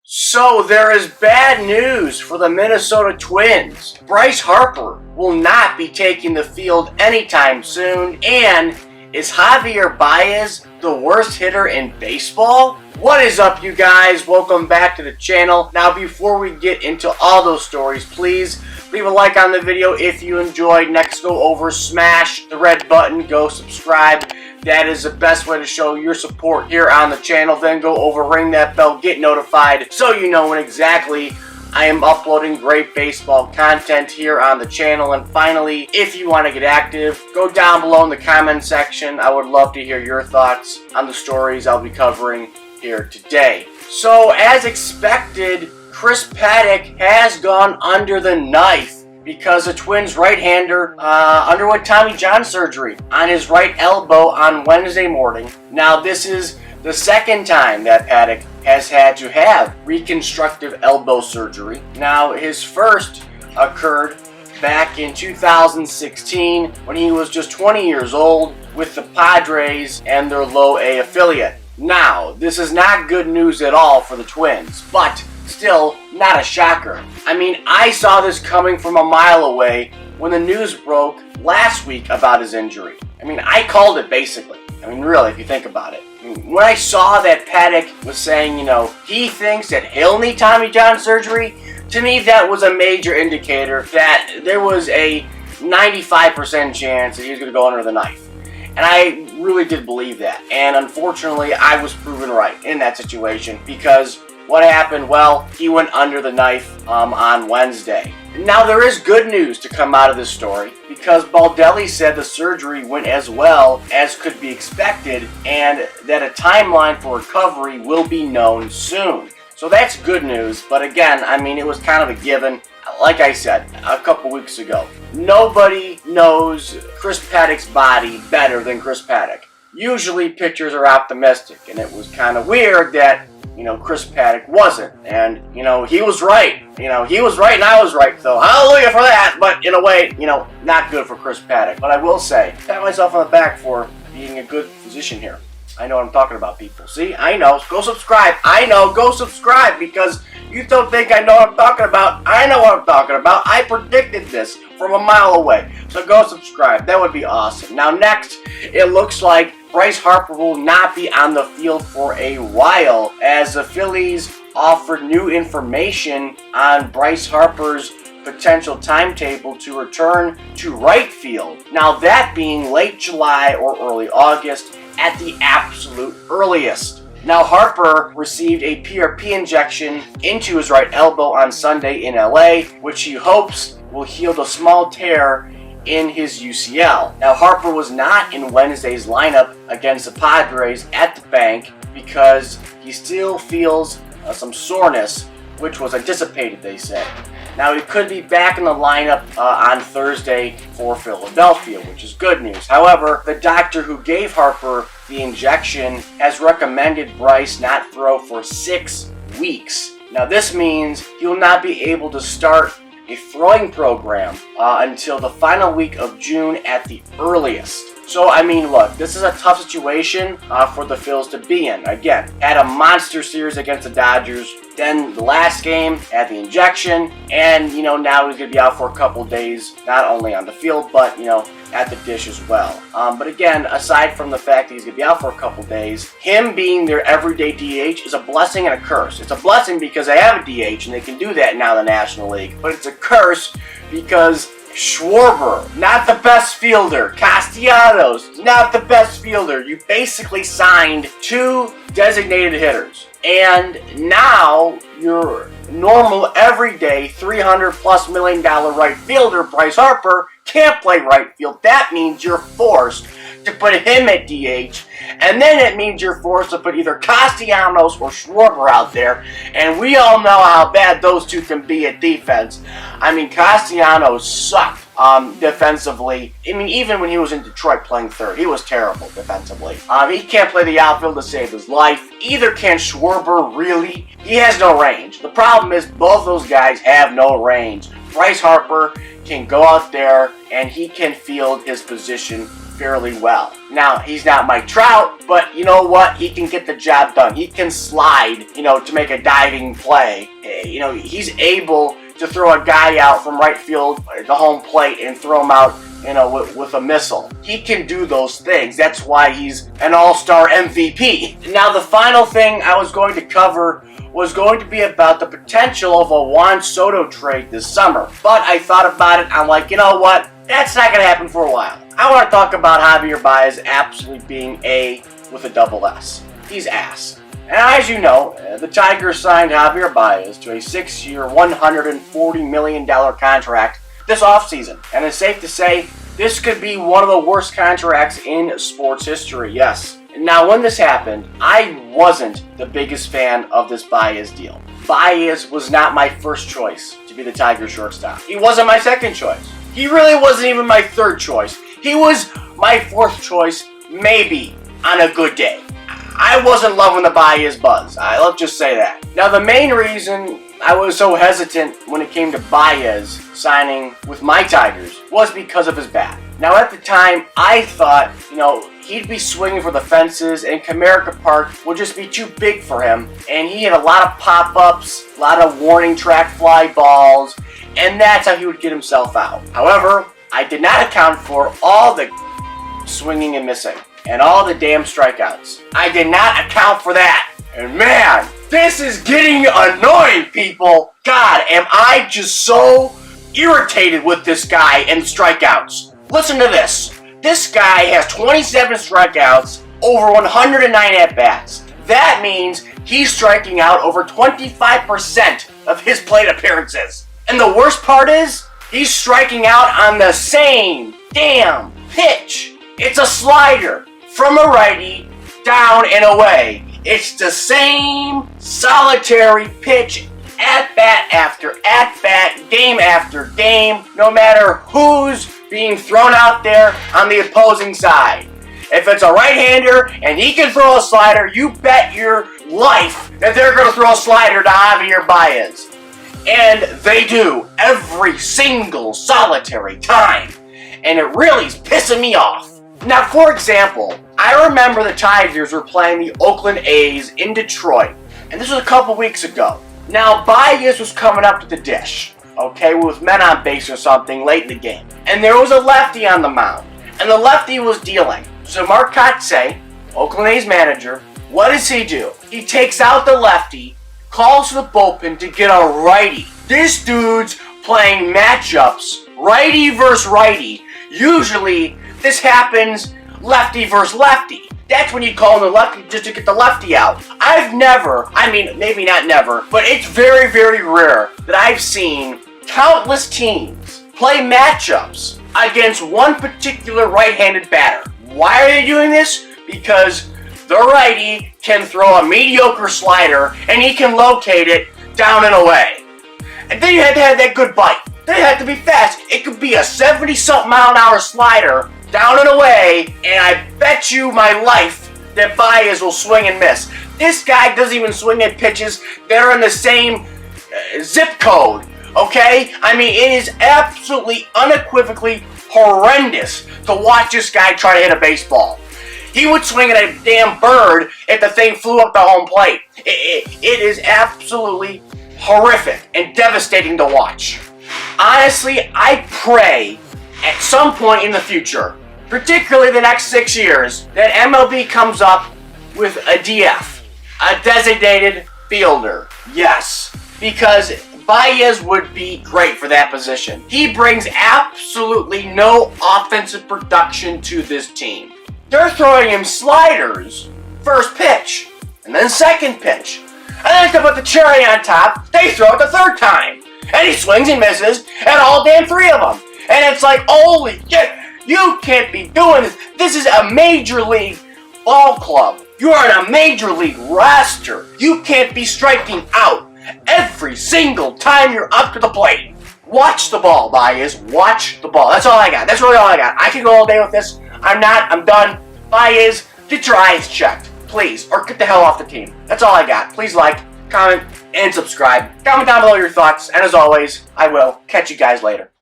So there is bad news for the Minnesota Twins. Bryce Harper will not be taking the field anytime soon, and is Javier Baez the worst hitter in baseball? What is up, you guys? Welcome back to the channel. Now, before we get into all those stories, please leave a like on the video if you enjoyed. Next, go over, smash the red button, go subscribe. That is the best way to show your support here on the channel. Then go over, ring that bell, get notified so you know when exactly I am uploading great baseball content here on the channel. And finally, if you want to get active, go down below in the comment section. I would love to hear your thoughts on the stories I'll be covering here today. So, as expected, Chris Paddack has gone under the knife because the Twins right-hander underwent Tommy John surgery on his right elbow on Wednesday morning. Now, this is the second time that Paddack has had to have reconstructive elbow surgery. Now, his first occurred back in 2016 when he was just 20 years old with the Padres and their Low A affiliate. Now, this is not good news at all for the Twins, but still not a shocker. I mean, I saw this coming from a mile away when the news broke last week about his injury. I mean, I called it basically. I mean, really, if you think about it. I mean, when I saw that Paddack was saying, he thinks that he'll need Tommy John surgery, to me that was a major indicator that there was a 95% chance that he was going to go under the knife. And I really did believe that. And unfortunately, I was proven right in that situation because what happened? Well, he went under the knife on Wednesday. Now, there is good news to come out of this story because Baldelli said the surgery went as well as could be expected and that a timeline for recovery will be known soon. So that's good news, but again, I mean, it was kind of a given. Like I said a couple weeks ago, nobody knows Chris Paddack's body better than Chris Paddack. Usually pitchers are optimistic, and it was kind of weird that Chris Paddack wasn't. And, he was right. He was right and I was right, so hallelujah for that. But in a way, not good for Chris Paddack. But I will say, pat myself on the back for being a good physician here. I know what I'm talking about, people. See, I know. Go subscribe. I know. Go subscribe because you don't think I know what I'm talking about. I know what I'm talking about. I predicted this from a mile away. So go subscribe. That would be awesome. Now, next, it looks like Bryce Harper will not be on the field for a while as the Phillies offered new information on Bryce Harper's potential timetable to return to right field. Now, that being late July or early August at the absolute earliest. Now, Harper received a PRP injection into his right elbow on Sunday in LA, which he hopes will heal the small tear in his UCL. Now, Harper was not in Wednesday's lineup against the Padres at the bank because he still feels some soreness, which was anticipated, they said. Now, he could be back in the lineup on Thursday for Philadelphia, which is good news. However, the doctor who gave Harper the injection has recommended Bryce not throw for 6 weeks. Now, this means he will not be able to start a throwing program until the final week of June at the earliest. So, I mean, look, this is a tough situation for the Phils to be in. Again, had a monster series against the Dodgers. Then the last game had the injection. And, now he's going to be out for a couple days, not only on the field, but, at the dish as well. But again, aside from the fact that he's going to be out for a couple days, him being their everyday DH is a blessing and a curse. It's a blessing because they have a DH and they can do that now in the National League. But it's a curse because Schwarber, not the best fielder. Castellanos, not the best fielder. You basically signed 2 designated hitters. And now your normal, everyday, $300+ million right fielder, Bryce Harper, can't play right field. That means you're forced to put him at DH. And then it means you're forced to put either Castellanos or Schwarber out there. And we all know how bad those two can be at defense. I mean, Castellanos sucked defensively. I mean, even when he was in Detroit playing third, he was terrible defensively. He can't play the outfield to save his life. Either can Schwarber, really. He has no range. The problem is both those guys have no range. Bryce Harper can go out there and he can field his position fairly well. Now, he's not Mike Trout, but you know what? He can get the job done. He can slide, to make a diving play. He's able to throw a guy out from right field at the home plate and throw him out, with a missile. He can do those things. That's why he's an all-star MVP. Now, the final thing I was going to cover was going to be about the potential of a Juan Soto trade this summer. But I thought about it. I'm like, you know what? That's not going to happen for a while. I want to talk about Javier Baez absolutely being A with a double S. He's ass. And as you know, the Tigers signed Javier Baez to a 6-year, $140 million contract this offseason. And it's safe to say this could be one of the worst contracts in sports history, yes. Now, when this happened, I wasn't the biggest fan of this Baez deal. Baez was not my first choice to be the Tigers shortstop. He wasn't my second choice. He really wasn't even my third choice. He was my fourth choice, maybe, on a good day. I wasn't loving the Baez buzz. Let's just say that. Now, the main reason I was so hesitant when it came to Baez signing with my Tigers was because of his bat. Now, at the time, I thought, he'd be swinging for the fences and Comerica Park would just be too big for him. And he had a lot of pop-ups, a lot of warning track fly balls, and that's how he would get himself out. However, I did not account for all the swinging and missing and all the damn strikeouts. I did not account for that. And man, this is getting annoying, people. God, am I just so irritated with this guy and strikeouts. Listen to this. This guy has 27 strikeouts, over 109 at-bats. That means he's striking out over 25% of his plate appearances. And the worst part is, he's striking out on the same damn pitch. It's a slider from a righty, down and away. It's the same solitary pitch, at-bat after at-bat, game after game, no matter who's being thrown out there on the opposing side. If it's a right-hander and he can throw a slider, you bet your life that they're going to throw a slider to Javier Baez. And they do, every single solitary time. And it really is pissing me off. Now, for example, I remember the Tigers were playing the Oakland A's in Detroit. And this was a couple weeks ago. Now, Baez was coming up to the dish, with men on base or something late in the game. And there was a lefty on the mound. And the lefty was dealing. So Mark Kotsay, Oakland A's manager, what does he do? He takes out the lefty, calls for the bullpen to get a righty. This dude's playing matchups, righty versus righty. Usually, this happens lefty versus lefty. That's when you call in the lefty just to get the lefty out. I've never, maybe not never, but it's very, very rare that I've seen countless teams play matchups against one particular right-handed batter. Why are they doing this? Because the righty can throw a mediocre slider and he can locate it down and away. And then you had to have that good bite. Then it had to be fast. It could be a 70-something mile an hour slider down and away, and I bet you my life that Baez will swing and miss. This guy doesn't even swing at pitches that are in the same zip code, okay? It is absolutely, unequivocally horrendous to watch this guy try to hit a baseball. He would swing at a damn bird if the thing flew up the home plate. It is absolutely horrific and devastating to watch. Honestly, I pray at some point in the future, particularly the next 6 years, that MLB comes up with a DF, a designated fielder. Yes, because Baez would be great for that position. He brings absolutely no offensive production to this team. They're throwing him sliders, first pitch, and then second pitch. And then to put the cherry on top, they throw it the third time. And he swings and misses at all damn three of them. And it's like, holy shit, you can't be doing this. This is a major league ball club. You are on a major league roster. You can't be striking out every single time you're up to the plate. Watch the ball, Baez. Watch the ball. That's all I got. That's really all I got. I can go all day with this. I'm done. Baez, get your eyes checked, please. Or get the hell off the team. That's all I got. Please like, comment, and subscribe. Comment down below your thoughts. And as always, I will catch you guys later.